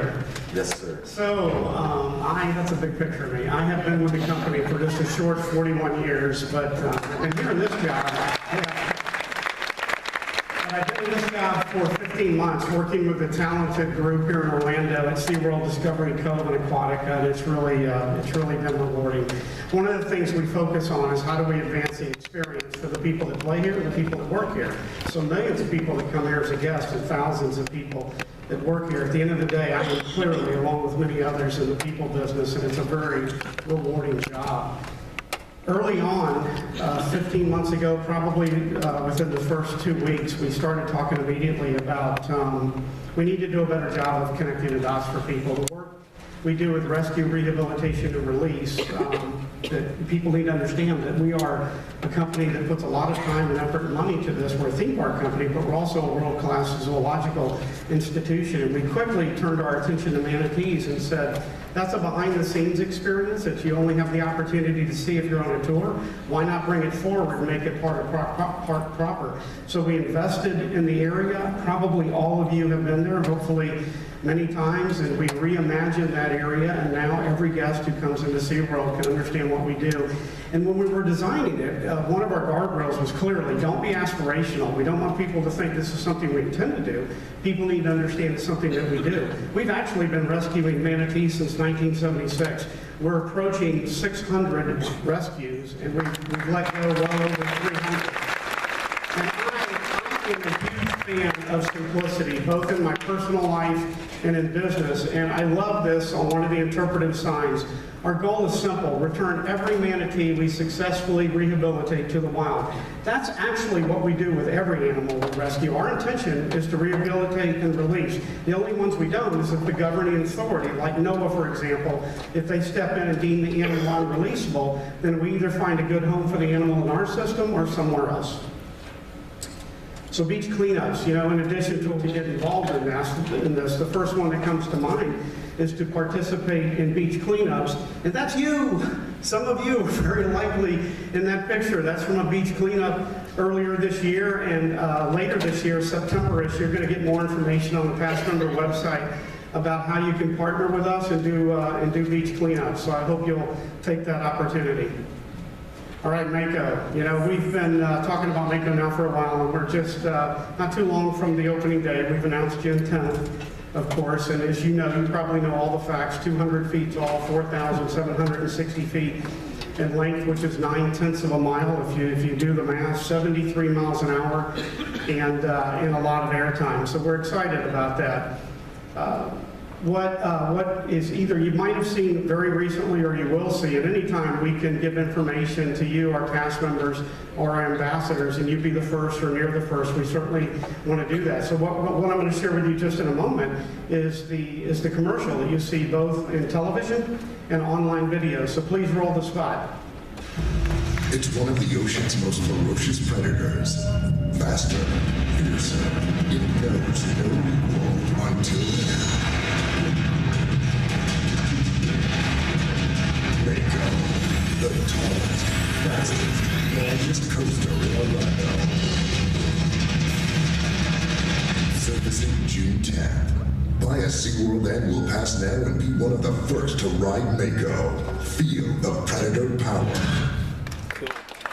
here. Yes, sir. So, that's a big picture of me. I have been with the company for just a short 41 years, but I've been here in this job. I've been in this job for 15 months, working with a talented group here in Orlando at SeaWorld Discovery Cove and Aquatica, and it's really been rewarding. One of the things we focus on is how do we advance the experience for the people that play here and the people that work here. So millions of people that come here as a guest and thousands of people that work here. At the end of the day, I am clearly, along with many others in the people business, and it's a very rewarding job. Early on, 15 months ago, probably within the first 2 weeks, we started talking immediately about we need to do a better job of connecting the dots for people. The work we do with rescue, rehabilitation, and release, that people need to understand that we are a company that puts a lot of time and effort and money to this. We're a theme park company, but we're also a world-class zoological institution. And we quickly turned our attention to manatees and said, that's a behind-the-scenes experience that you only have the opportunity to see if you're on a tour. Why not bring it forward and make it part proper? So we invested in the area. Probably all of you have been there, hopefully many times, and we reimagined that area, and now every guest who comes into SeaWorld can understand what we do. And when we were designing it, one of our guardrails was clearly, don't be aspirational. We don't want people to think this is something we intend to do. People need to understand it's something that we do. We've actually been rescuing manatees since 1976. We're approaching 600 rescues, and we've let go well over 300. And I am a huge fan of simplicity, both in my personal life and in business, and I love this on one of the interpretive signs. Our goal is simple: return every manatee we successfully rehabilitate to the wild. That's actually what we do with every animal we rescue. Our intention is to rehabilitate and release. The only ones we don't is if the governing authority, like NOAA for example, if they step in and deem the animal unreleasable, then we either find a good home for the animal in our system or somewhere else. So beach cleanups, in addition to get involved in this, the first one that comes to mind is to participate in beach cleanups. And that's you. Some of you are very likely in that picture. That's from a beach cleanup earlier this year, and later this year, September-ish, you're going to get more information on the Past Member website about how you can partner with us and do beach cleanups. So I hope you'll take that opportunity. All right, Mako. We've been talking about Mako now for a while, and we're just not too long from the opening day. We've announced June 10th, of course, and as you know, you probably know all the facts: 200 feet tall, 4,760 feet in length, which is 9/10 of a mile if you do the math, 73 miles an hour, and in a lot of airtime. So we're excited about that. What is either you might have seen very recently or you will see at any time, we can give information to you, our past members, or our ambassadors, and you be the first or near the first. We certainly want to do that. So what I'm going to share with you just in a moment is the commercial that you see both in television and online videos. So please roll the spot. It's one of the ocean's most ferocious predators. Faster, fiercer, it knows no equal until now. Mako, the tallest, fastest, longest coaster in Orlando. Surfacing June 10th. Buy a SeaWorld annual pass now and be one of the first to ride Mako. Feel the predator power.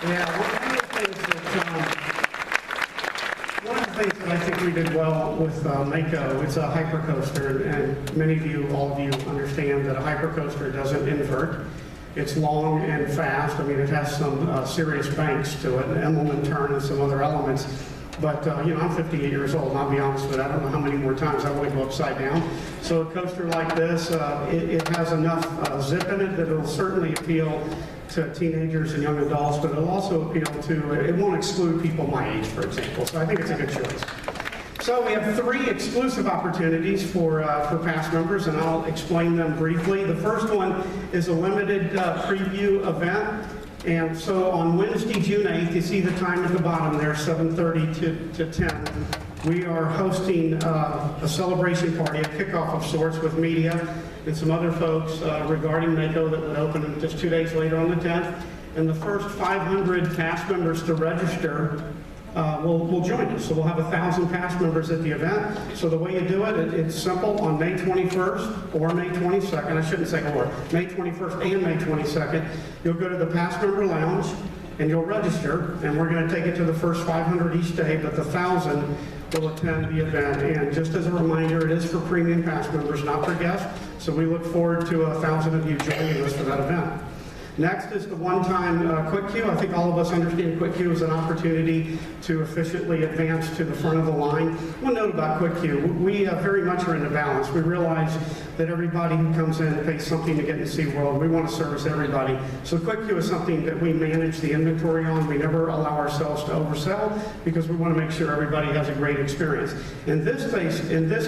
Yeah, one of the things that I think we did well with Mako, it's a hypercoaster, and many of you, all of you, understand that a hypercoaster doesn't invert. It's long and fast. I mean, it has some serious banks to it, an Emmelman turn and some other elements. But, I'm 58 years old, and I'll be honest with you, I don't know how many more times I want to go upside down. So a coaster like this, it has enough zip in it that it'll certainly appeal to teenagers and young adults, but it'll also appeal to, it won't exclude people my age, for example. So I think it's a good choice. So we have 3 exclusive opportunities for past members, and I'll explain them briefly. The first one is a limited preview event. And so on Wednesday, June 8th, you see the time at the bottom there, 7:30 to 10. We are hosting a celebration party, a kickoff of sorts with media and some other folks regarding Mako that would open just 2 days later on the 10th. And the first 500 cast members to register will join us. So we'll have 1,000 pass members at the event. So the way you do it, it's simple. On May 21st or May 22nd, I shouldn't say or, May 21st and May 22nd, you'll go to the Pass Member Lounge and you'll register, and we're going to take it to the first 500 each day, but the 1,000 will attend the event. And just as a reminder, it is for premium pass members, not for guests. So we look forward to 1,000 of you joining us for that event. Next is the one-time quick queue. I think all of us understand quick queue is an opportunity to efficiently advance to the front of the line. One note about quick queue, we very much are in the balance. We realize that everybody who comes in pays something to get in SeaWorld. We want to service everybody. So quick queue is something that we manage the inventory on. We never allow ourselves to oversell because we want to make sure everybody has a great experience. In this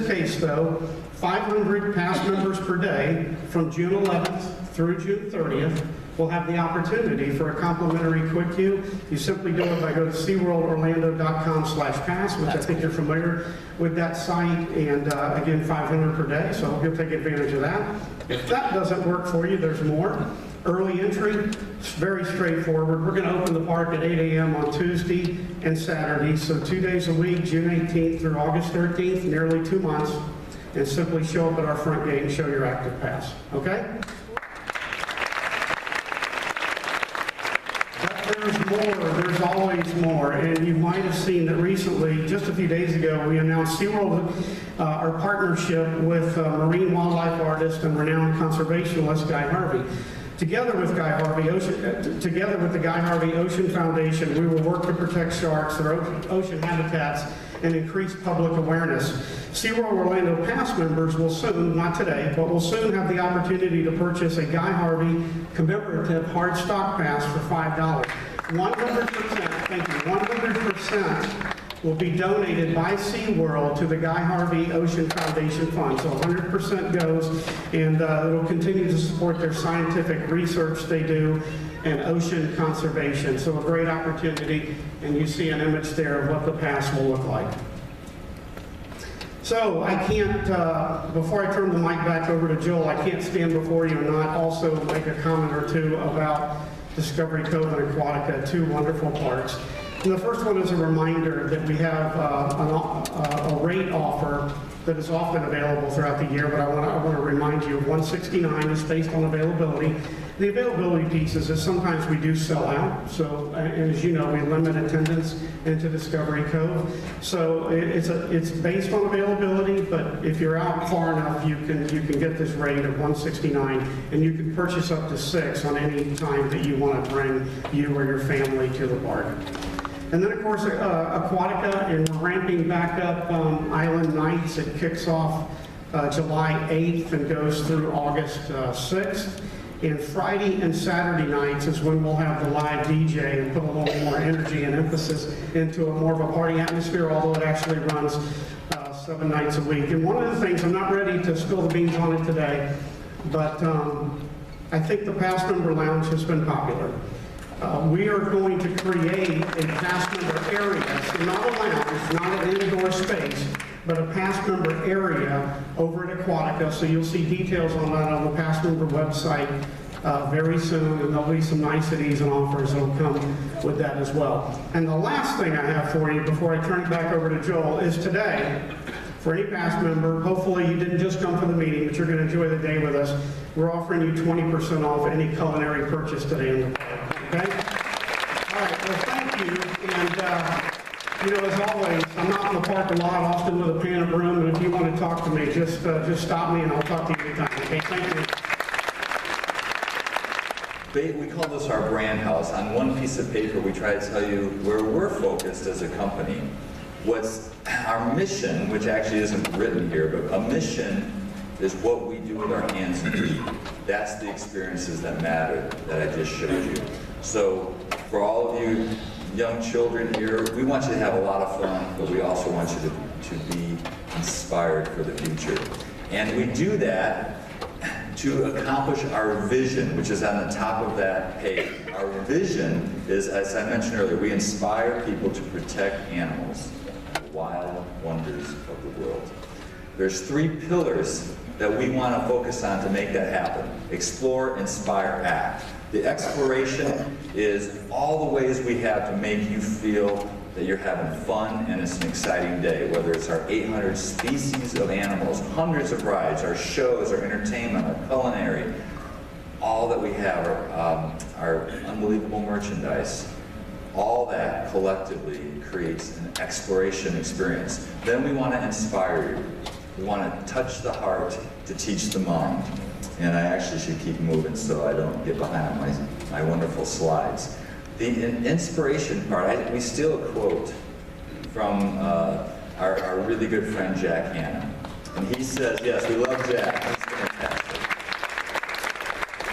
case though, 500 pass members per day from June 11th through June 30th will have the opportunity for a complimentary quick queue. You simply do it by going to SeaWorldOrlando.com/pass, which I think you're familiar with that site, and again, 500 per day, so I hope you'll take advantage of that. If that doesn't work for you, there's more. Early entry, it's very straightforward. We're going to open the park at 8 a.m. on Tuesday and Saturday, so 2 days a week, June 18th through August 13th, nearly 2 months, and simply show up at our front gate and show your active pass, okay? There's more, there's always more, and you might have seen that recently, just a few days ago, we announced SeaWorld, our partnership with marine wildlife artist and renowned conservationist Guy Harvey. Together with the Guy Harvey Ocean Foundation, we will work to protect sharks, their ocean habitats, and increase public awareness. SeaWorld Orlando Pass members will soon, not today, but will soon have the opportunity to purchase a Guy Harvey commemorative hard stock pass for $5. 100%, thank you, 100% will be donated by SeaWorld to the Guy Harvey Ocean Foundation Fund. So 100% goes, and it will continue to support their scientific research they do and ocean conservation. So a great opportunity, and you see an image there of what the pass will look like. So I can't, before I turn the mic back over to Joel, I can't stand before you and not also make a comment or two about Discovery Cove and Aquatica, 2 wonderful parks. And the first one is a reminder that we have a rate offer that is often available throughout the year, but I want to remind you of $169 is based on availability. The availability piece is that sometimes we do sell out, so and as you know, we limit attendance into Discovery Cove. So it's based on availability, but if you're out far enough, you can get this rate of $169, and you can purchase up to 6 on any time that you want to bring you or your family to the park. And then, of course, Aquatica, and we're ramping back up Island Nights. It kicks off July 8th and goes through August 6th. And Friday and Saturday nights is when we'll have the live DJ and put a little more energy and emphasis into more of a party atmosphere, although it actually runs 7 nights a week. And one of the things, I'm not ready to spill the beans on it today, but I think the Pass Member Lounge has been popular. We are going to create a pass member area, so not a lounge, not an indoor space, but a pass member area over at Aquatica. So you'll see details on that on the pass member website very soon, and there'll be some niceties and offers that'll come with that as well. And the last thing I have for you before I turn it back over to Joel is today, for any pass member, hopefully you didn't just come for the meeting, but you're going to enjoy the day with us. We're offering you 20% off any culinary purchase today in the park. Okay? All right, well, thank you. And, you know, as always, I'm not in the park a lot, often with a pan of broom, but if you want to talk to me, just stop me and I'll talk to you anytime. Okay, thank you. We call this our brand house. On one piece of paper, we try to tell you where we're focused as a company. What's our mission, which actually isn't written here, but a mission is what we do with our hands and feet. That's the experiences that matter that I just showed you. So for all of you young children here, we want you to have a lot of fun, but we also want you to be inspired for the future. And we do that to accomplish our vision, which is on the top of that page. Our vision is, as I mentioned earlier, we inspire people to protect animals, the wild wonders of the world. There's 3 pillars that we want to focus on to make that happen. Explore, inspire, act. The exploration is all the ways we have to make you feel that you're having fun and it's an exciting day, whether it's our 800 species of animals, hundreds of rides, our shows, our entertainment, our culinary, all that we have, our unbelievable merchandise. All that collectively creates an exploration experience. Then we want to inspire you. We want to touch the heart to teach the mind. And I actually should keep moving so I don't get behind my wonderful slides. The inspiration part, we steal a quote from our really good friend Jack Hanna. And he says, yes, we love Jack, he's fantastic.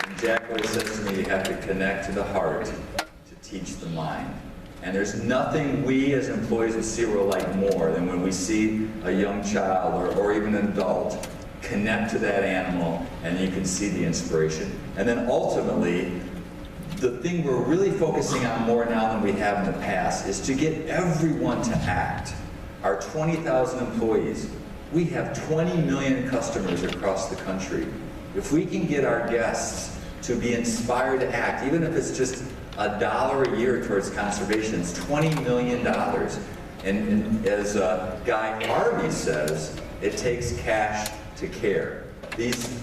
And Jack always says to me, you have to connect to the heart to teach the mind. And there's nothing we as employees of SeaWorld like more than when we see a young child or even an adult connect to that animal and you can see the inspiration. And then ultimately, the thing we're really focusing on more now than we have in the past is to get everyone to act. Our 20,000 employees, we have 20 million customers across the country. If we can get our guests to be inspired to act, even if it's just $1 a year towards conservation, it's $20 million. And as Guy Harvey says, it takes cash to care. These,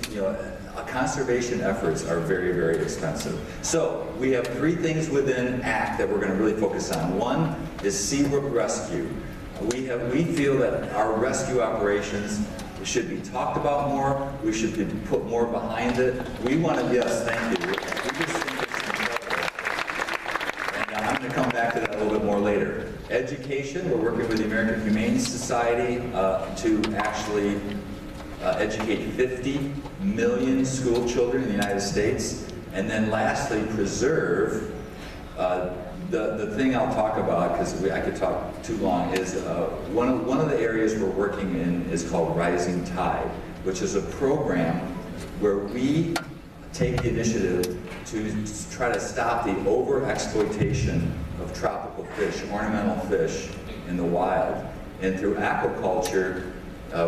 conservation efforts are very, very expensive. So we have 3 things within ACT that we're going to really focus on. One is SeaWorld Rescue. We feel that our rescue operations should be talked about more. We should put more behind it. We want to, yes, thank you. We just think it's incredible. And I'm going to come back to that a little bit more later. Education, we're working with the American Humane Society to actually educate 50 million school children in the United States. And then lastly, preserve. The thing I'll talk about, because I could talk too long, is one of the areas we're working in is called Rising Tide, which is a program where we take the initiative to try to stop the over-exploitation of tropical fish, ornamental fish in the wild. And through aquaculture,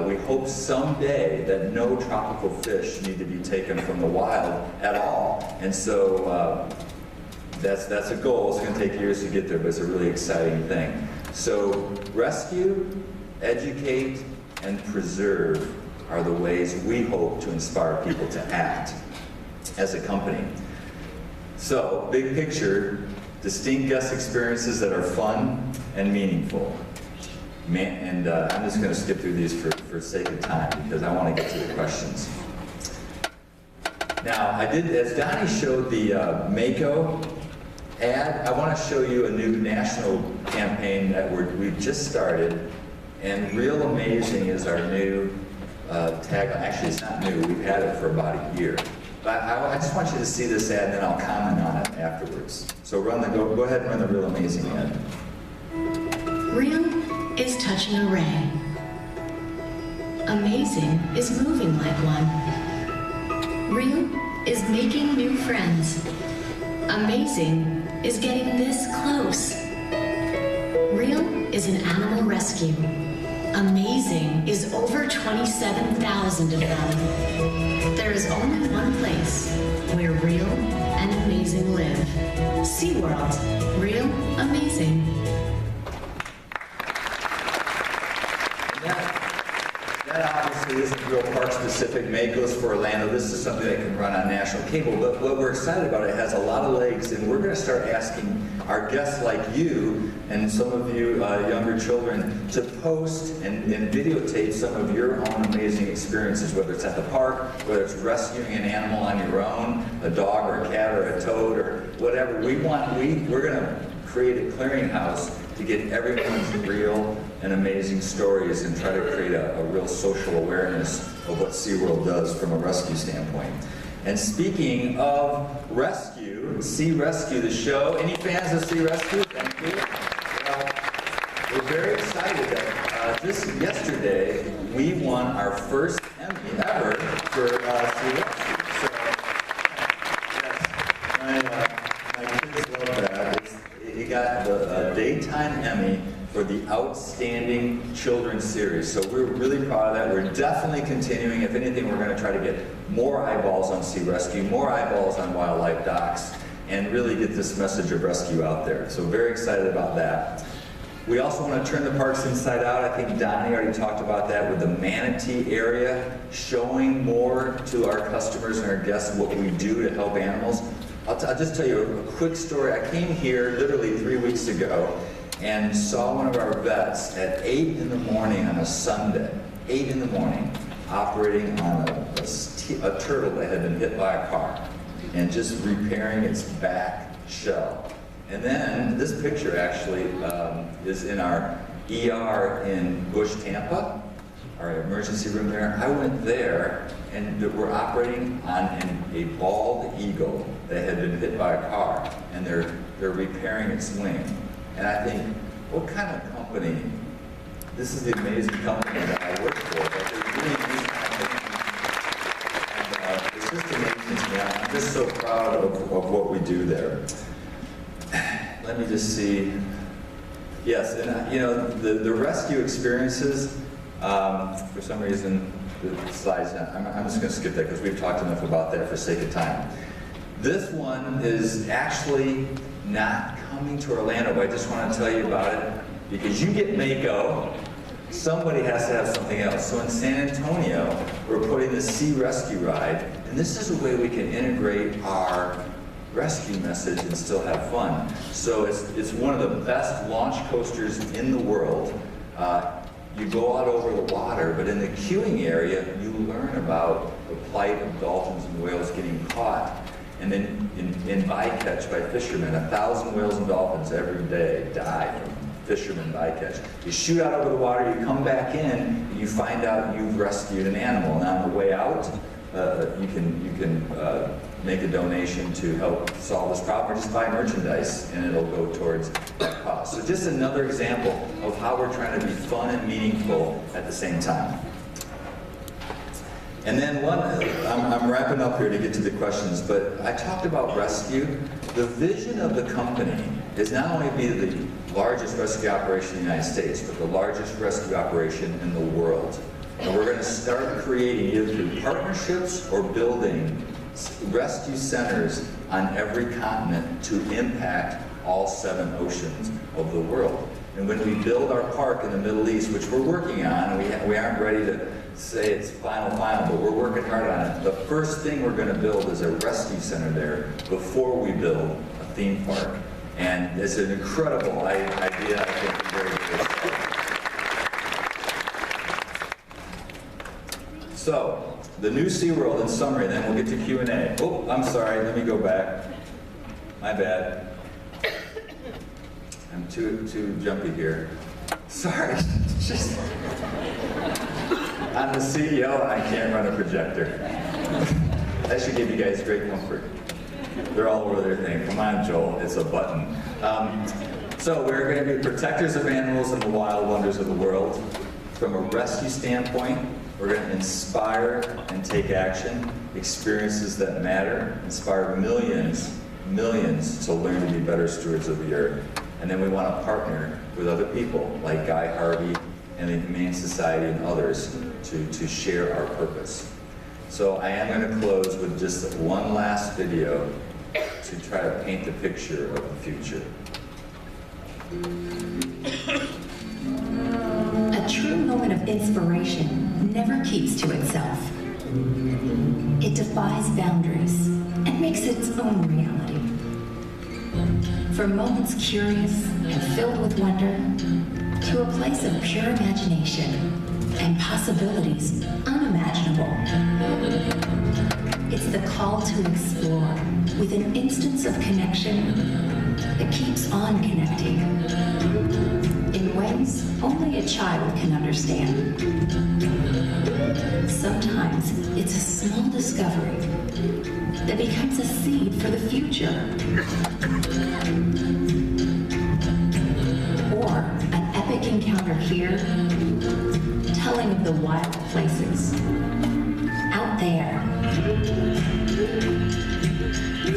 we hope someday that no tropical fish need to be taken from the wild at all. And so that's a goal. It's going to take years to get there, but it's a really exciting thing. So rescue, educate, and preserve are the ways we hope to inspire people to act as a company. So, big picture, distinct guest experiences that are fun and meaningful. I'm just going to skip through these for sake of time because I want to get to the questions. Now, as Donnie showed the Mako ad, I want to show you a new national campaign that we've just started, and Real Amazing is our new tagline. Actually, it's not new. We've had it for about a year. But I just want you to see this ad, and then I'll comment on it afterwards. So go ahead and run the Real Amazing ad. Real is touching a ray. Amazing is moving like one. Real is making new friends. Amazing is getting this close. Real is an animal rescue. Amazing is over 27,000 of them. There is only one place where real and amazing live. SeaWorld. Real Amazing. That obviously isn't real park-specific. Mako's for Orlando. This is something that can run on national cable. But what we're excited about, it has a lot of legs, and we're going to start asking our guests like you and some of you younger children to post and videotape some of your own amazing experiences, whether it's at the park, whether it's rescuing an animal on your own, a dog or a cat or a toad or whatever. We're going to create a clearinghouse to get everyone's real and amazing stories and try to create a real social awareness of what SeaWorld does from a rescue standpoint. And speaking of rescue, Sea Rescue, the show. Any fans of Sea Rescue? Thank you. We're very excited that yesterday we won our first Emmy ever for Sea Rescue. So, yes, my kids love that. It got the daytime Emmy for the Outstanding Children's Series. So we're really proud of that. We're definitely continuing. If anything, we're going to try to get more eyeballs on Sea Rescue, more eyeballs on wildlife docs, and really get this message of rescue out there. So very excited about that. We also want to turn the parks inside out. I think Donnie already talked about that with the manatee area, showing more to our customers and our guests what we do to help animals. I'll just tell you a quick story. I came here literally 3 weeks ago and saw one of our vets at 8 in the morning on a Sunday, 8 in the morning, operating on a turtle that had been hit by a car and just repairing its back shell. And then this picture actually is in our ER in Bush, Tampa, our emergency room there. I went there and we're operating on a bald eagle that had been hit by a car, and they're repairing its wing. And I think, what kind of company? This is the amazing company that I work for. That they're doing these kind of things. And it's just amazing to me. I'm just so proud of what we do there. Let me just see. Yes, and you know, the rescue experiences, for some reason, the slides, I'm just going to skip that because we've talked enough about that for sake of time. This one is actually not coming to Orlando, but I just want to tell you about it because you get Mako, somebody has to have something else. So in San Antonio, we're putting the Sea Rescue Ride, and this is a way we can integrate our rescue message and still have fun. So it's one of the best launch coasters in the world. You go out over the water, but in the queuing area, you learn about the plight of dolphins and whales getting caught. And then in bycatch by fishermen, 1,000 whales and dolphins every day die from fishermen bycatch. You shoot out over the water, you come back in, and you find out you've rescued an animal. And on the way out, you can make a donation to help solve this problem, or just buy merchandise, and it'll go towards that cause. So just another example of how we're trying to be fun and meaningful at the same time. And then I'm wrapping up here to get to the questions, but I talked about rescue. The vision of the company is not only be the largest rescue operation in the United States, but the largest rescue operation in the world. And we're going to start creating, either through partnerships or building, rescue centers on every continent to impact all 7 oceans of the world. And when we build our park in the Middle East, which we're working on, we aren't ready to say it's final, but we're working hard on it. The first thing we're going to build is a rescue center there before we build a theme park. And it's an incredible idea. I think it's very good. So, the new SeaWorld in summary, then we'll get to Q&A. Oh, I'm sorry, let me go back. My bad. I'm too jumpy here. Sorry. Just, I'm the CEO and I can't run a projector. That should give you guys great comfort. They're all over their thing. Come on, Joel, it's a button. So we're going to be protectors of animals and the wild wonders of the world. From a rescue standpoint, we're going to inspire and take action, experiences that matter, inspire millions to learn to be better stewards of the earth. And then we want to partner with other people like Guy Harvey and the Humane Society and others to share our purpose. So I am going to close with just one last video to try to paint the picture of the future. A true moment of inspiration never keeps to itself. It defies boundaries and makes its own reality. From moments curious and filled with wonder, to a place of pure imagination and possibilities unimaginable. It's the call to explore with an instance of connection that keeps on connecting in ways only a child can understand. Sometimes it's a small discovery that becomes a seed for the future. Or an epic encounter here, telling of the wild places out there.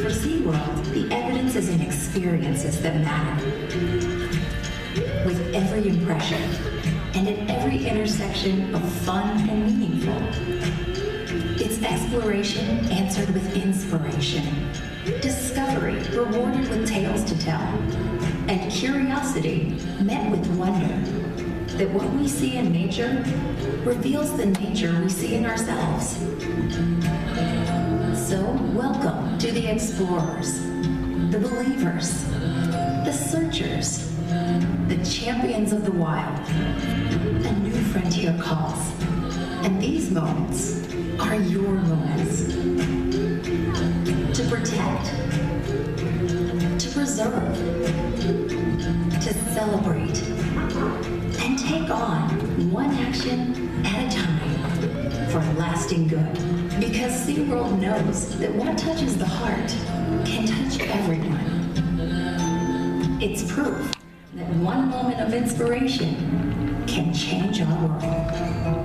For SeaWorld, the evidence is in experiences that matter. With every impression and at every intersection of fun and meaningful, it's Exploration answered with inspiration. Discovery rewarded with tales to tell. And curiosity met with wonder. That what we see in nature reveals the nature we see in ourselves. So, welcome to the explorers, the believers, the searchers, the champions of the wild. A new frontier calls, and these moments are your moments. To protect, to preserve, to celebrate, and take on one action at a time for lasting good. Because SeaWorld knows that what touches the heart can touch everyone. It's proof that one moment of inspiration can change our world.